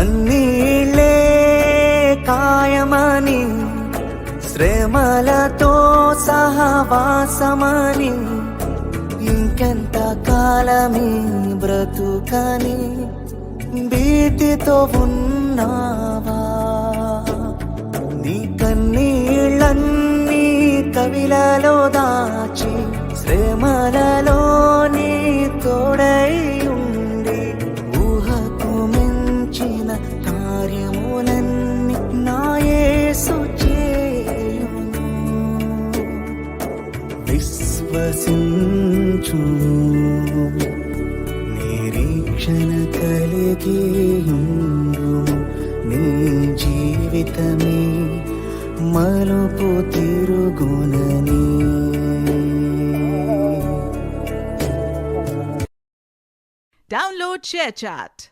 కన్నీళ్ళే కాయమని, శ్రమలతో సహవాసమని, ఇంకెంత కాలమీ బ్రతుకని భీతితో ఉన్నావా? నీ కన్నీళ్ళన్నీ కవిలలో దాచి, శ్రమలలో నీ తోడై ఉండి, ఊహకు మించిన కార్యములన్నీ నా యేసు చేయును. విశ్వసించు, నిరీక్షణ కలిగి ఉండుము. నీ జీవితమే మలుపు తిరుగునని. Download ShareChat.